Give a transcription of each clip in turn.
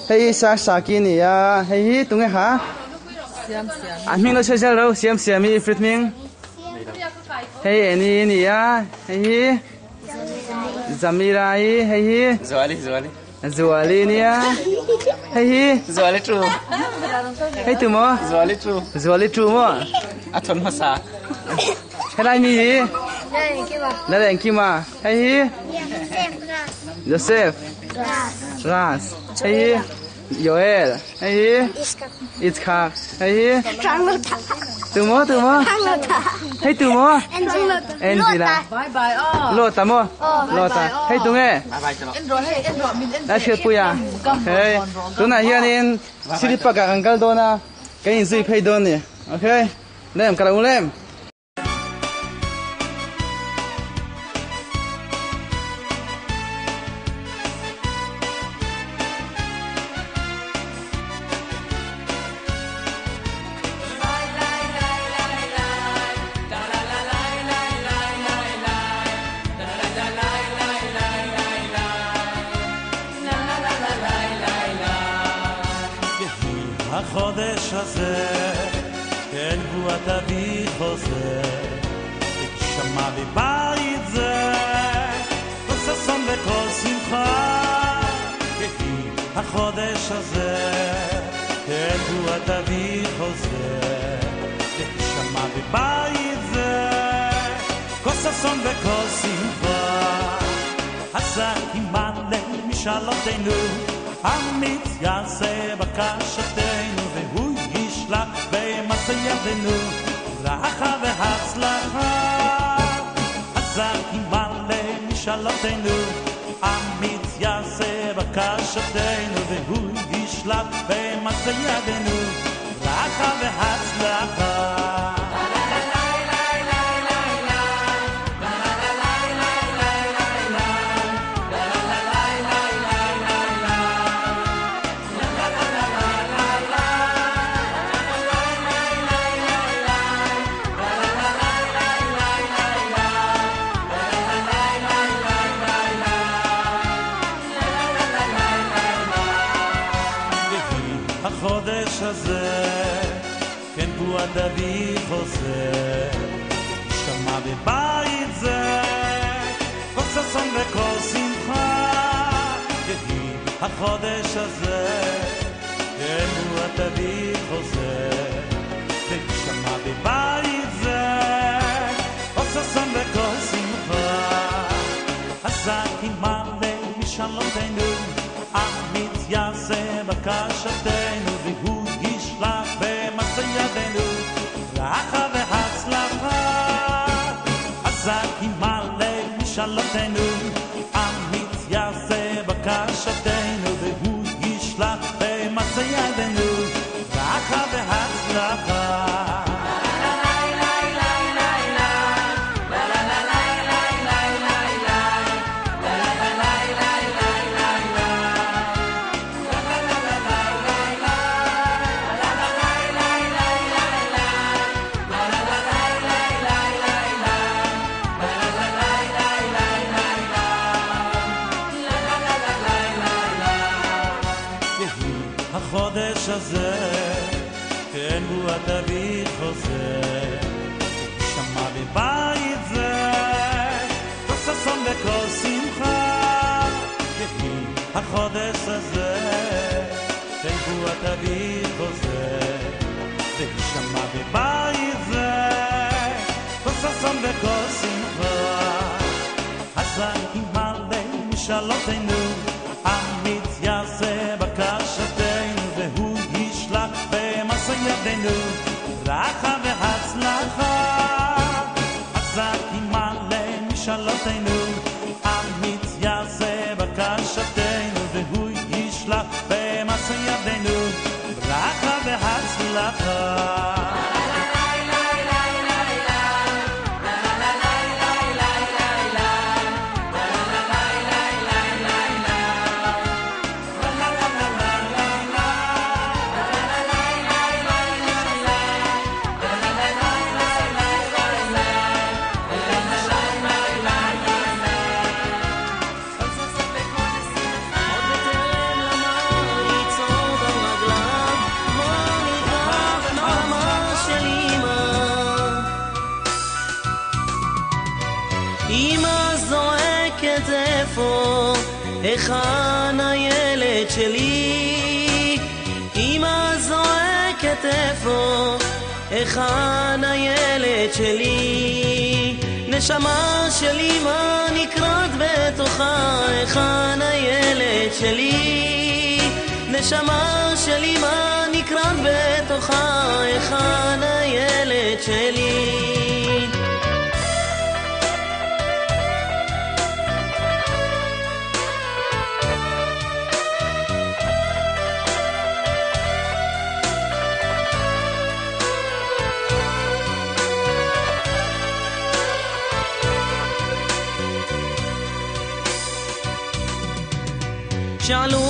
Hey sa ni ya hey tung ha anh mình nó chơi chơi đâu xiêm mi phết mình hey ni ya hey Zamira hey Zuali ni ya hey Zuali true hey tu mo Zuali true mo aton masa hey mi la den kima hey Joseph Ras hey Joel hey Iskak hey tu mo hey tu mo Angela Lota mo Lota hey tu nghe đã chưa pui à hey tu này hiện in silipa cả angkal dona cái in suy pay don nè ok lem cả lem החודש הזה, כן הוא התביא חוזר, שמע בבית זה, כל ששון וכל שמחה. יהי החודש הזה, כן הוא התביא חוזר, שמע בבית זה, כל ששון וכל שמחה. חזק ימלא משאלותינו, אמיץ יעשה בקשתנו, והוא ישלח במעשה ידינו ברכה והצלחה. חזק ימלא משאלותינו, אמיץ יעשה בקשתנו, והוא ישלח במעשה ידינו ברכה והצלחה. החודש הזה, כן הוא הדבי חוזר, שמע בבית זה, כל ששון וכל שמחה. יהי החודש הזה, כן הוא הדבי חוזר, שמע בבית זה, כל ששון וכל שמחה. חזק ימלא משאלותינו, אמיץ יעשה בקשתנו, והוא ישלח במעשה ידינו ברכה והצלחה. חזק ימלא משאלותינו, אמיץ יעשה בקשתנו, והוא ישלח במעשה ידינו ברכה והצלחה. החודש הזה, כן הוא התביא חוזר, שמע בבית זה, כל ששון וכל שמחה. יהי החודש הזה, כן הוא התביא חוזר, שמע בבית זה, כל ששון וכל שמחה. חזק ימלא משאלותינו, אמיץ יעשה בקשתנו, והוא ישלח במעשה ידינו ברכה והצלחה. חזק ימלא משאלותינו, אמיץ יעשה בקשתנו, והוא ישלח במעשה ידינו ברכה והצלחה. איפה, היכן הילד שלי? אמא זועקת איפה, היכן הילד שלי? נשמה של אמא נקראת בתוכה, היכן הילד שלי? נשמה של אמא נקראת בתוכה, היכן הילד שלי? שעלו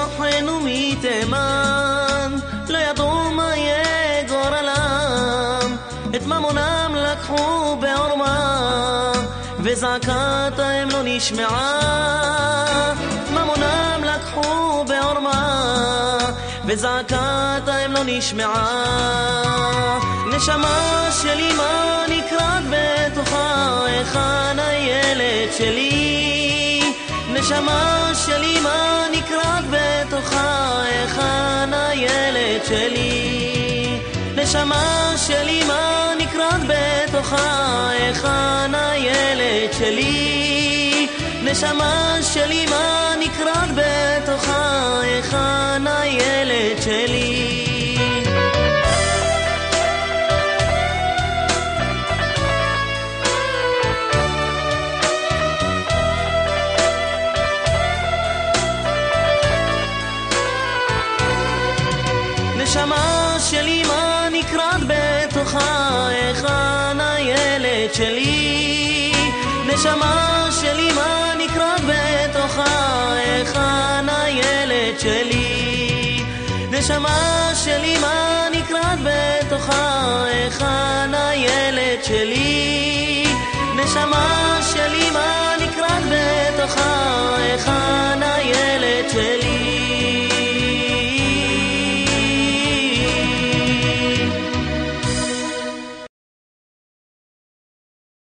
אחינו מתימן, לא ידעו מה יהיה גורלם, את ממונם לקחו בעורמה, וזעקתם לא נשמעה. ממונם לקחו בעורמה, וזעקתם לא נשמעה. נשמה של אמא נקראת בתוכה, היכן הילד שלי? נשמה של אמא נקראת בתוכה, היכן הילד שלי? נשמה של אמא נקראת בתוכה, היכן הילד שלי? נשמה של אמא נקראת בתוכה, היכן הילד שלי? נשמה של אמא נקראת בתוכה, היכן הילד שלי? נשמה של אמא נקראת בתוכה, היכן הילד שלי? נשמה של אמא נקראת בתוכה, היכן הילד שלי? נשמה של אמא נקראת בתוכה, היכן